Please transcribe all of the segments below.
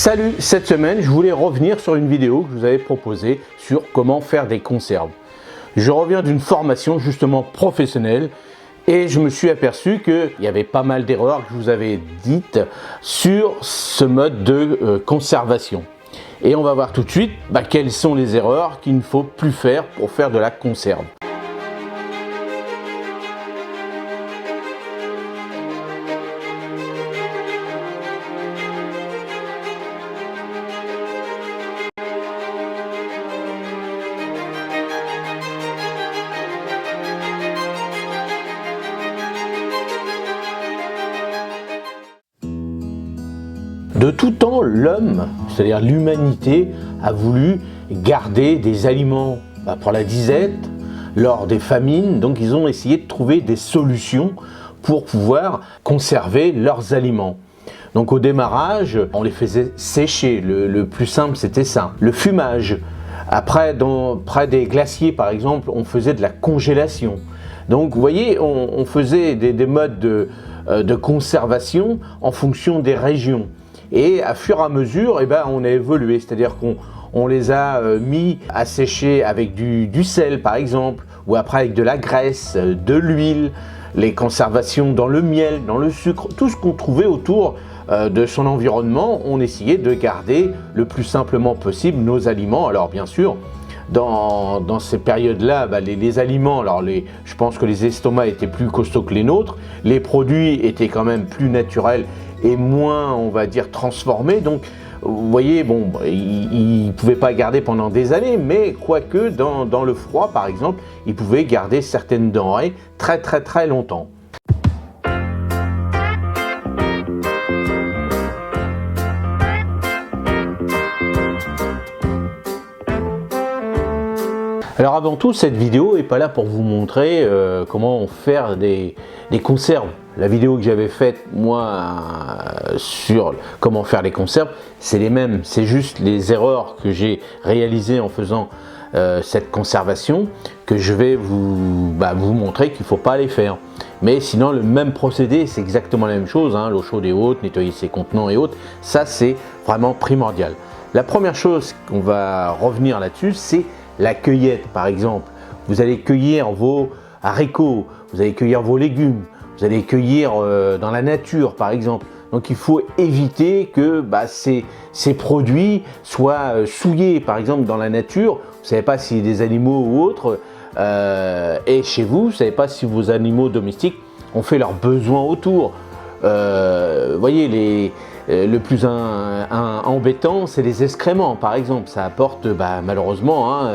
Salut, cette semaine je voulais revenir sur une vidéo que je vous avais proposée sur comment faire des conserves. Je reviens d'une formation justement professionnelle et je me suis aperçu qu'il y avait pas mal d'erreurs que je vous avais dites sur ce mode de conservation. Et on va voir tout de suite quelles sont les erreurs qu'il ne faut plus faire pour faire de la conserve. De tout temps, l'homme, c'est-à-dire l'humanité, a voulu garder des aliments pour la disette, lors des famines. Donc ils ont essayé de trouver des solutions pour pouvoir conserver leurs aliments. Donc au démarrage, on les faisait sécher, le plus simple c'était ça. Le fumage. Après, près des glaciers par exemple, on faisait de la congélation. Donc vous voyez, on faisait des modes de conservation en fonction des régions. Et à fur et à mesure, on a évolué, c'est-à-dire qu'on les a mis à sécher avec du sel par exemple, ou après avec de la graisse, de l'huile, les conservations dans le miel, dans le sucre, tout ce qu'on trouvait autour de son environnement, on essayait de garder le plus simplement possible nos aliments. Alors bien sûr, dans ces périodes-là, les aliments, je pense que les estomacs étaient plus costauds que les nôtres, les produits étaient quand même plus naturels et moins, on va dire, transformés. Donc, vous voyez, ils ne pouvaient pas garder pendant des années, mais quoique dans le froid, par exemple, ils pouvaient garder certaines denrées très longtemps. Alors avant tout, cette vidéo n'est pas là pour vous montrer comment faire des conserves. La vidéo que j'avais faite moi sur comment faire les conserves, c'est les mêmes. C'est juste les erreurs que j'ai réalisées en faisant cette conservation que je vais vous montrer qu'il ne faut pas les faire. Mais sinon, le même procédé, c'est exactement la même chose, hein, l'eau chaude et haute, nettoyer ses contenants et autres, ça c'est vraiment primordial. La première chose qu'on va revenir là-dessus, c'est la cueillette. Par exemple, vous allez cueillir vos haricots, vous allez cueillir vos légumes, vous allez cueillir dans la nature par exemple. Donc il faut éviter que ces produits soient souillés par exemple dans la nature. Vous ne savez pas s'il y a des animaux ou autres, et chez vous, vous ne savez pas si vos animaux domestiques ont fait leurs besoins autour. Vous voyez, le plus embêtant, c'est les excréments par exemple. Ça apporte malheureusement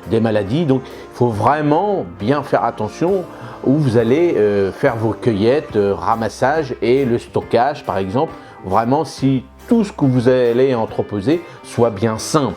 des maladies. Donc il faut vraiment bien faire attention où vous allez faire vos cueillettes, ramassage et le stockage par exemple. Vraiment, si tout ce que vous allez entreposer soit bien sain.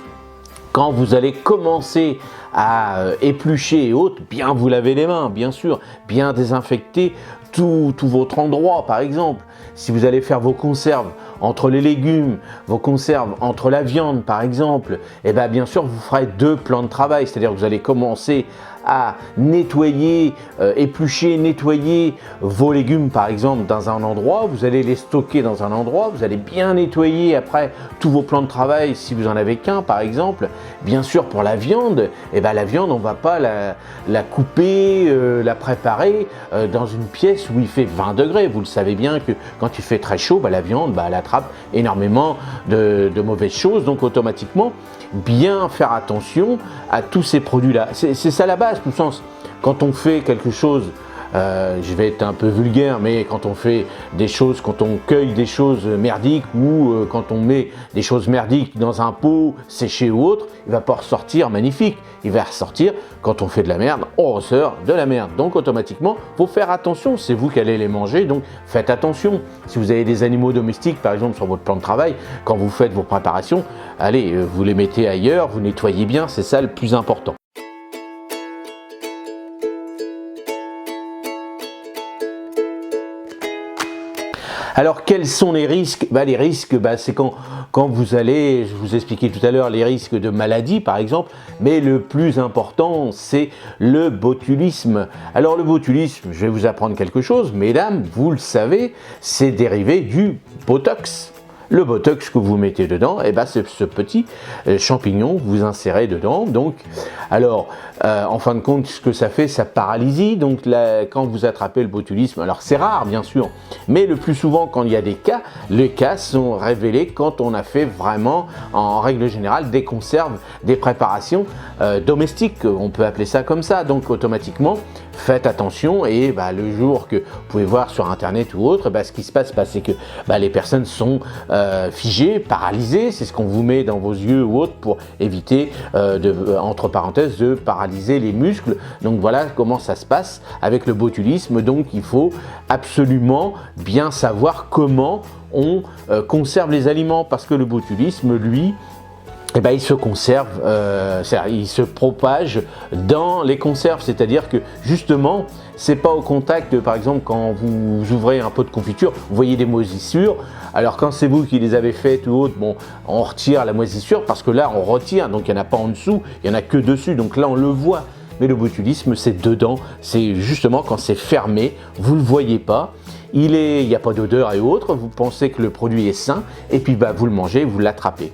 Quand vous allez commencer à éplucher et autres, bien vous laver les mains, bien sûr, bien désinfecter tout votre endroit par exemple. Si vous allez faire vos conserves entre les légumes, vos conserves entre la viande par exemple, bien sûr vous ferez deux plans de travail, c'est-à-dire que vous allez commencer à nettoyer, éplucher, nettoyer vos légumes par exemple dans un endroit, vous allez les stocker dans un endroit, vous allez bien nettoyer après tous vos plans de travail si vous en avez qu'un par exemple. Bien sûr pour la viande, la viande on ne va pas la couper, la préparer dans une pièce où il fait 20 degrés. Vous le savez bien que quand il fait très chaud, la viande elle attrape énormément de mauvaises choses, donc automatiquement bien faire attention à tous ces produits-là. C'est ça la base, tout sens. Quand on fait quelque chose, je vais être un peu vulgaire, mais quand on fait des choses, quand on cueille des choses merdiques ou quand on met des choses merdiques dans un pot séché ou autre, il va pas ressortir magnifique. Il va ressortir, quand on fait de la merde, on ressort de la merde. Donc automatiquement, il faut faire attention, c'est vous qui allez les manger, donc faites attention. Si vous avez des animaux domestiques, par exemple sur votre plan de travail, quand vous faites vos préparations, allez, vous les mettez ailleurs, vous nettoyez bien, c'est ça le plus important. Alors quels sont les risques? Les risques, c'est quand vous allez, je vous expliquais tout à l'heure les risques de maladie par exemple, mais le plus important c'est le botulisme. Alors le botulisme, je vais vous apprendre quelque chose, mesdames, vous le savez, c'est dérivé du botox. le botox que vous mettez dedans, et ben c'est ce petit champignon que vous insérez dedans. Donc, alors, en fin de compte, ce que ça fait, ça paralysie. Donc, là, quand vous attrapez le botulisme, alors c'est rare, bien sûr, mais le plus souvent, quand il y a des cas, les cas sont révélés quand on a fait vraiment, en règle générale, des conserves, des préparations domestiques, on peut appeler ça comme ça. Donc, automatiquement, faites attention et le jour que vous pouvez voir sur internet ou autre, ce qui se passe, c'est que les personnes sont figées, paralysées. C'est ce qu'on vous met dans vos yeux ou autre pour éviter, entre parenthèses, de paralyser les muscles. Donc voilà comment ça se passe avec le botulisme. Donc il faut absolument bien savoir comment on conserve les aliments, parce que le botulisme, lui, il se conserve, il se propage dans les conserves, c'est-à-dire que justement, c'est pas au contact, par exemple, quand vous ouvrez un pot de confiture, vous voyez des moisissures. Alors quand c'est vous qui les avez faites ou autre, bon, on retire la moisissure parce que là, on retire, donc il n'y en a pas en dessous, il y en a que dessus, donc là, on le voit. Mais le botulisme, c'est dedans, c'est justement quand c'est fermé, vous ne le voyez pas. Il n'y a pas d'odeur et autres, vous pensez que le produit est sain, et puis vous le mangez, vous l'attrapez.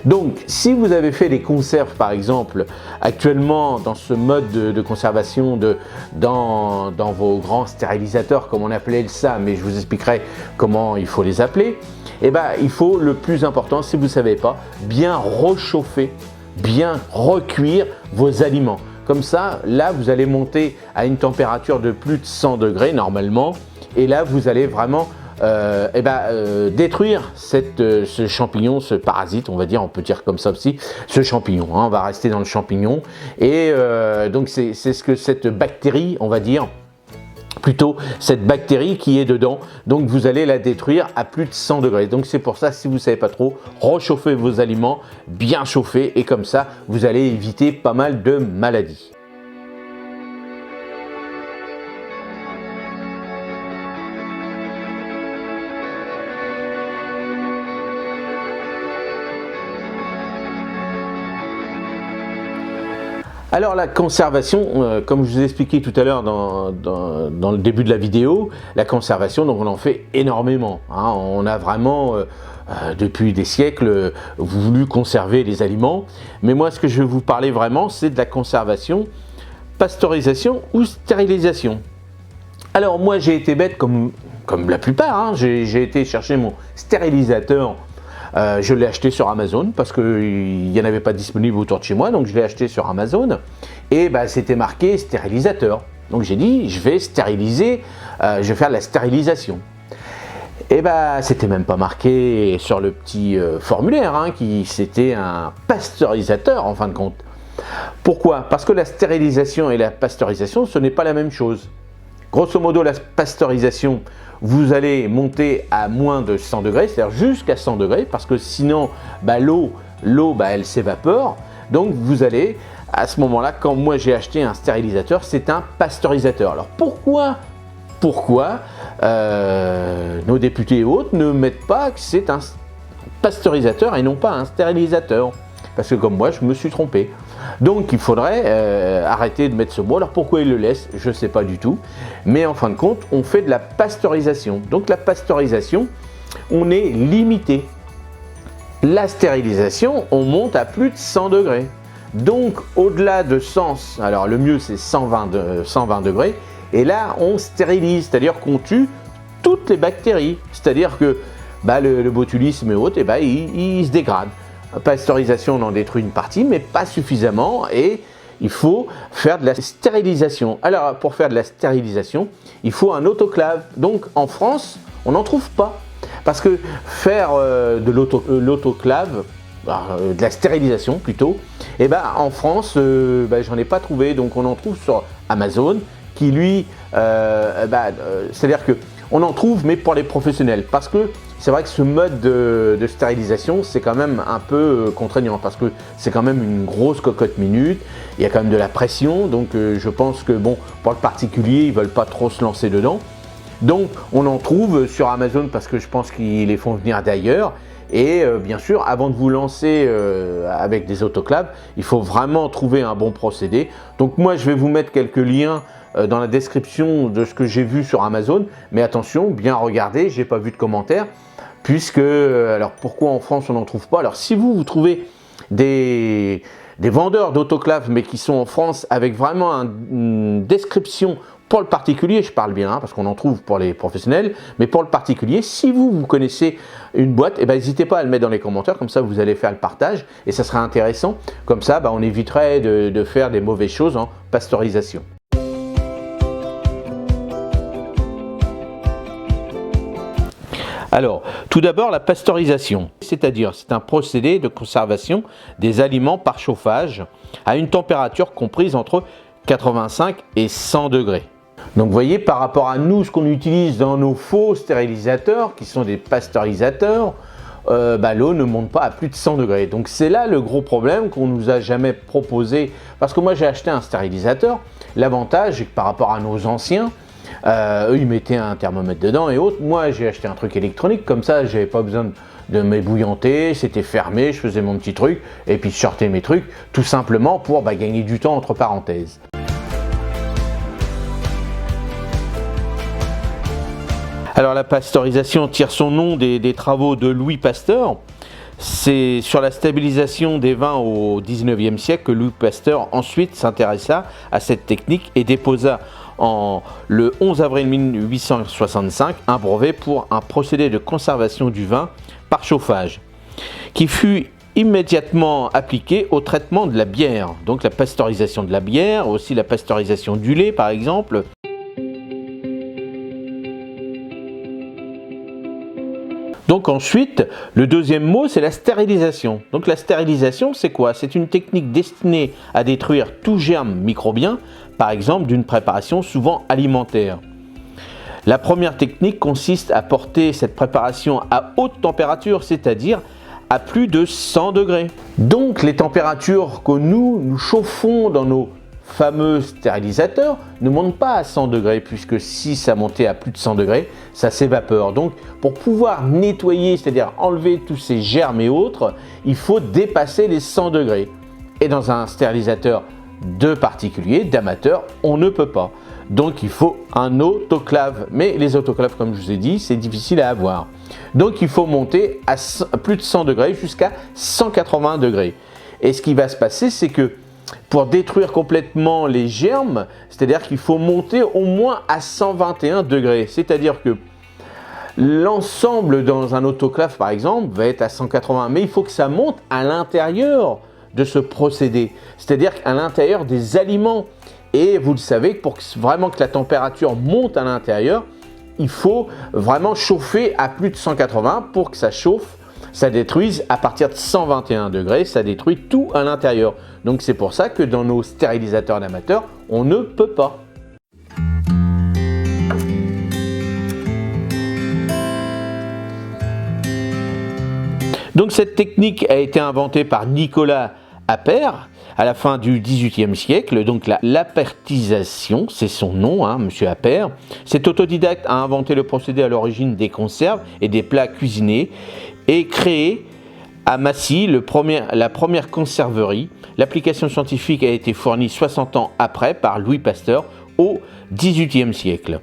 Donc, si vous avez fait des conserves, par exemple, actuellement dans ce mode de conservation dans vos grands stérilisateurs, comme on appelait ça, mais je vous expliquerai comment il faut les appeler, il faut, le plus important, si vous ne savez pas, bien réchauffer, bien recuire vos aliments. Comme ça, là, vous allez monter à une température de plus de 100 degrés normalement, et là, vous allez vraiment détruire ce champignon, ce parasite, on va dire, on peut dire comme ça aussi, ce champignon, on va rester dans le champignon, et donc c'est ce que cette bactérie, on va dire, plutôt cette bactérie qui est dedans, donc vous allez la détruire à plus de 100 degrés. Donc c'est pour ça, si vous ne savez pas trop, réchauffez vos aliments, bien chauffés, et comme ça, vous allez éviter pas mal de maladies. Alors la conservation, comme je vous ai expliqué tout à l'heure dans le début de la vidéo, la conservation, donc on en fait énormément. On a vraiment, depuis des siècles, voulu conserver les aliments. Mais moi, ce que je vais vous parler vraiment, c'est de la conservation, pasteurisation ou stérilisation. Alors moi, j'ai été bête comme la plupart. J'ai été chercher mon stérilisateur. Je l'ai acheté sur Amazon parce qu'il n'y en avait pas disponible autour de chez moi, donc je l'ai acheté sur Amazon et c'était marqué stérilisateur. Donc j'ai dit, je vais stériliser, je vais faire de la stérilisation. Et c'était même pas marqué sur le petit formulaire, c'était un pasteurisateur en fin de compte. Pourquoi? Parce que la stérilisation et la pasteurisation, ce n'est pas la même chose. Grosso modo, la pasteurisation, vous allez monter à moins de 100 degrés, c'est-à-dire jusqu'à 100 degrés, parce que sinon, l'eau, elle s'évapore. Donc, vous allez, à ce moment-là, quand moi j'ai acheté un stérilisateur, c'est un pasteurisateur. Alors, pourquoi nos députés et autres ne mettent pas que c'est un pasteurisateur et non pas un stérilisateur? Parce que comme moi, je me suis trompé. Donc il faudrait arrêter de mettre ce mot. Alors pourquoi ils le laissent? Je ne sais pas du tout. Mais en fin de compte, on fait de la pasteurisation. Donc la pasteurisation, on est limité. La stérilisation, on monte à plus de 100 degrés. Donc au-delà de 100, alors le mieux c'est 120 degrés. Et là, on stérilise, c'est-à-dire qu'on tue toutes les bactéries. C'est-à-dire que le botulisme et autres, il se dégrade. Pasteurisation, on en détruit une partie, mais pas suffisamment, et il faut faire de la stérilisation. Alors, pour faire de la stérilisation, il faut un autoclave. Donc, en France, on n'en trouve pas. Parce que faire de l'autoclave, de la stérilisation plutôt, en France, j'en ai pas trouvé. Donc, on en trouve sur Amazon, qui lui, c'est-à-dire que on en trouve, mais pour les professionnels. Parce que c'est vrai que ce mode de stérilisation, c'est quand même un peu contraignant parce que c'est quand même une grosse cocotte minute. Il y a quand même de la pression, donc je pense que pour le particulier, ils ne veulent pas trop se lancer dedans. Donc on en trouve sur Amazon parce que je pense qu'ils les font venir d'ailleurs. Et bien sûr, avant de vous lancer avec des autoclaves, il faut vraiment trouver un bon procédé. Donc moi, je vais vous mettre quelques liens dans la description de ce que j'ai vu sur Amazon. Mais attention, bien regarder, je n'ai pas vu de commentaires. puisque, alors pourquoi en France on n'en trouve pas? Alors si vous trouvez des vendeurs d'autoclaves, mais qui sont en France avec vraiment une description pour le particulier, je parle bien, hein, parce qu'on en trouve pour les professionnels, mais pour le particulier, si vous connaissez une boîte, n'hésitez pas à le mettre dans les commentaires, comme ça vous allez faire le partage, et ça sera intéressant, comme ça on éviterait de faire des mauvaises choses en pasteurisation. Alors, tout d'abord la pasteurisation, c'est-à-dire c'est un procédé de conservation des aliments par chauffage à une température comprise entre 85 et 100 degrés. Donc vous voyez, par rapport à nous, ce qu'on utilise dans nos faux stérilisateurs, qui sont des pasteurisateurs, l'eau ne monte pas à plus de 100 degrés. Donc c'est là le gros problème qu'on nous a jamais proposé, parce que moi j'ai acheté un stérilisateur, l'avantage est que par rapport à nos anciens, eux ils mettaient un thermomètre dedans et autres, moi j'ai acheté un truc électronique, comme ça j'avais pas besoin de m'ébouillanter, c'était fermé, je faisais mon petit truc et puis je sortais mes trucs, tout simplement pour gagner du temps entre parenthèses. Alors la pasteurisation tire son nom des travaux de Louis Pasteur. C'est sur la stabilisation des vins au 19e siècle que Louis Pasteur ensuite s'intéressa à cette technique et déposa le 11 avril 1865 un brevet pour un procédé de conservation du vin par chauffage, qui fut immédiatement appliqué au traitement de la bière. Donc la pasteurisation de la bière, aussi la pasteurisation du lait par exemple. Donc ensuite, le deuxième mot, c'est la stérilisation. Donc la stérilisation, c'est quoi? C'est une technique destinée à détruire tout germe microbien, par exemple d'une préparation souvent alimentaire. La première technique consiste à porter cette préparation à haute température, c'est-à-dire à plus de 100 degrés. Donc les températures que nous chauffons dans nos fameux stérilisateurs ne montent pas à 100 degrés, puisque si ça montait à plus de 100 degrés, ça s'évapore. Donc pour pouvoir nettoyer, c'est-à-dire enlever tous ces germes et autres, il faut dépasser les 100 degrés. Et dans un stérilisateur de particulier, d'amateur, on ne peut pas. Donc il faut un autoclave. Mais les autoclaves, comme je vous ai dit, c'est difficile à avoir. Donc il faut monter à plus de 100 degrés jusqu'à 180 degrés. Et ce qui va se passer, c'est que pour détruire complètement les germes, c'est-à-dire qu'il faut monter au moins à 121 degrés. C'est-à-dire que l'ensemble dans un autoclave, par exemple, va être à 180. Mais il faut que ça monte à l'intérieur de ce procédé. C'est-à-dire à l'intérieur des aliments. Et vous le savez, pour vraiment que la température monte à l'intérieur, il faut vraiment chauffer à plus de 180 pour que ça chauffe. Ça détruise à partir de 121 degrés, ça détruit tout à l'intérieur. Donc c'est pour ça que dans nos stérilisateurs d'amateurs, on ne peut pas. Donc cette technique a été inventée par Nicolas Appert à la fin du XVIIIe siècle. Donc la l'apertisation, c'est son nom, Monsieur Appert. Cet autodidacte a inventé le procédé à l'origine des conserves et des plats cuisinés et créé à Massy la première conserverie. L'application scientifique a été fournie 60 ans après par Louis Pasteur au XVIIIe siècle.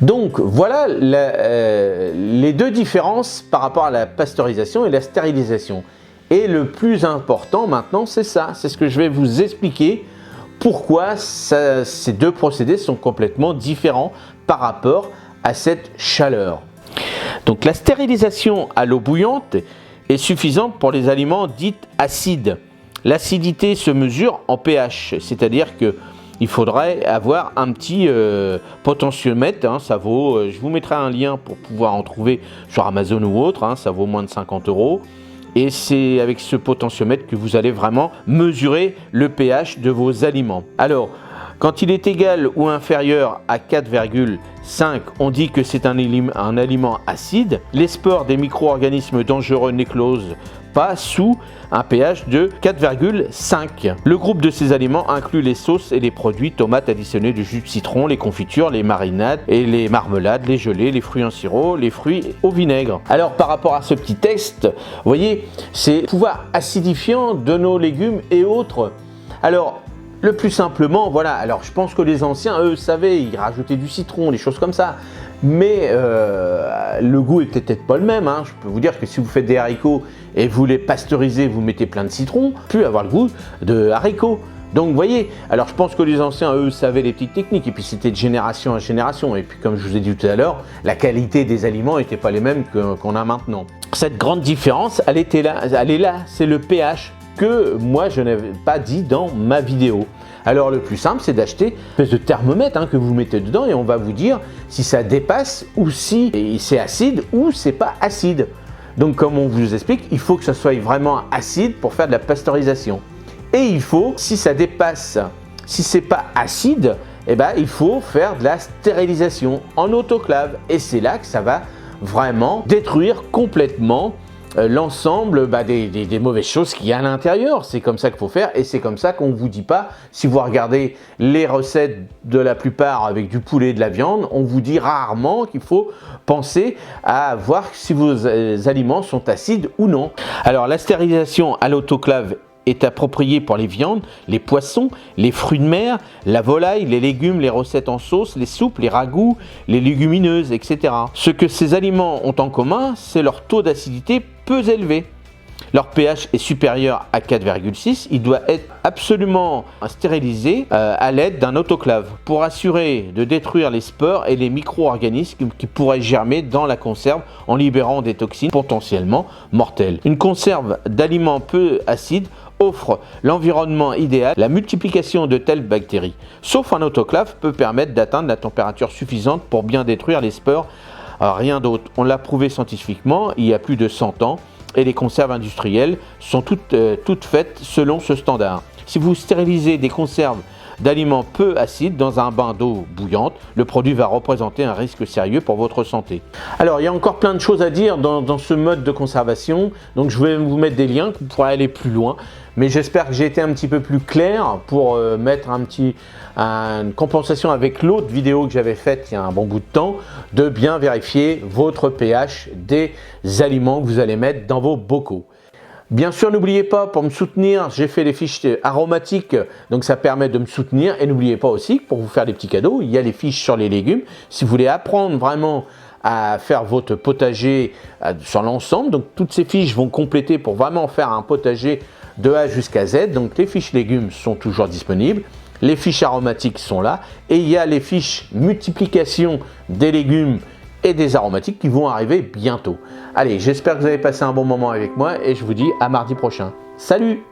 Donc voilà les deux différences par rapport à la pasteurisation et la stérilisation. Et le plus important maintenant, c'est ça, c'est ce que je vais vous expliquer, pourquoi ces deux procédés sont complètement différents par rapport à cette chaleur. Donc la stérilisation à l'eau bouillante est suffisante pour les aliments dits acides. L'acidité se mesure en pH, c'est-à-dire qu'il faudrait avoir un petit potentiomètre, ça vaut, je vous mettrai un lien pour pouvoir en trouver sur Amazon ou autre, ça vaut moins de 50 €. Et c'est avec ce potentiomètre que vous allez vraiment mesurer le pH de vos aliments. Alors, quand il est égal ou inférieur à 4,5, on dit que c'est un aliment acide. Les spores des micro-organismes dangereux n'éclosent pas sous un pH de 4,5. Le groupe de ces aliments inclut les sauces et les produits tomates additionnées de jus de citron, les confitures, les marinades et les marmelades, les gelées, les fruits en sirop, les fruits au vinaigre. Alors par rapport à ce petit test, vous voyez, c'est le pouvoir acidifiant de nos légumes et autres. Alors, le plus simplement, voilà, alors je pense que les anciens, eux, savaient, ils rajoutaient du citron, des choses comme ça. mais le goût est peut-être pas le même. Hein. Je peux vous dire que si vous faites des haricots et vous les pasteurisez, vous mettez plein de citron, plus avoir le goût de haricots. Donc vous voyez, alors je pense que les anciens, eux, savaient les petites techniques, et puis c'était de génération en génération, et puis comme je vous ai dit tout à l'heure, la qualité des aliments n'était pas les mêmes qu'on a maintenant. Cette grande différence, elle est là, c'est le pH que moi je n'avais pas dit dans ma vidéo. Alors le plus simple, c'est d'acheter une espèce de thermomètre que vous mettez dedans, et on va vous dire si ça dépasse, ou si c'est acide, ou c'est pas acide. Donc comme on vous explique, il faut que ça soit vraiment acide pour faire de la pasteurisation. Et il faut, si ça dépasse, si c'est pas acide, eh ben, il faut faire de la stérilisation en autoclave. Et c'est là que ça va vraiment détruire complètement l'ensemble des mauvaises choses qu'il y a à l'intérieur. C'est comme ça qu'il faut faire, et c'est comme ça qu'on ne vous dit pas. Si vous regardez les recettes de la plupart avec du poulet et de la viande, on vous dit rarement qu'il faut penser à voir si vos aliments sont acides ou non. Alors la stérilisation à l'autoclave est approprié pour les viandes, les poissons, les fruits de mer, la volaille, les légumes, les recettes en sauce, les soupes, les ragoûts, les légumineuses, etc. Ce que ces aliments ont en commun, c'est leur taux d'acidité peu élevé. Leur pH est supérieur à 4,6. Il doit être absolument stérilisé à l'aide d'un autoclave pour assurer de détruire les spores et les micro-organismes qui pourraient germer dans la conserve en libérant des toxines potentiellement mortelles. Une conserve d'aliments peu acides offre l'environnement idéal. La multiplication de telles bactéries, sauf un autoclave, peut permettre d'atteindre la température suffisante pour bien détruire les spores. Rien d'autre. On l'a prouvé scientifiquement il y a plus de 100 ans. Et les conserves industrielles sont toutes faites selon ce standard. Si vous stérilisez des conserves d'aliments peu acides dans un bain d'eau bouillante, le produit va représenter un risque sérieux pour votre santé. Alors il y a encore plein de choses à dire dans ce mode de conservation, donc je vais vous mettre des liens que vous pourrez aller plus loin, mais j'espère que j'ai été un petit peu plus clair pour mettre une compensation avec l'autre vidéo que j'avais faite il y a un bon bout de temps, de bien vérifier votre pH des aliments que vous allez mettre dans vos bocaux. Bien sûr, n'oubliez pas, pour me soutenir, j'ai fait les fiches aromatiques, donc ça permet de me soutenir. Et n'oubliez pas aussi, pour vous faire des petits cadeaux, il y a les fiches sur les légumes. Si vous voulez apprendre vraiment à faire votre potager sur l'ensemble, donc toutes ces fiches vont compléter pour vraiment faire un potager de A jusqu'à Z. Donc les fiches légumes sont toujours disponibles. Les fiches aromatiques sont là. Et il y a les fiches multiplication des légumes et des aromatiques qui vont arriver bientôt. Allez, j'espère que vous avez passé un bon moment avec moi et je vous dis à mardi prochain. Salut!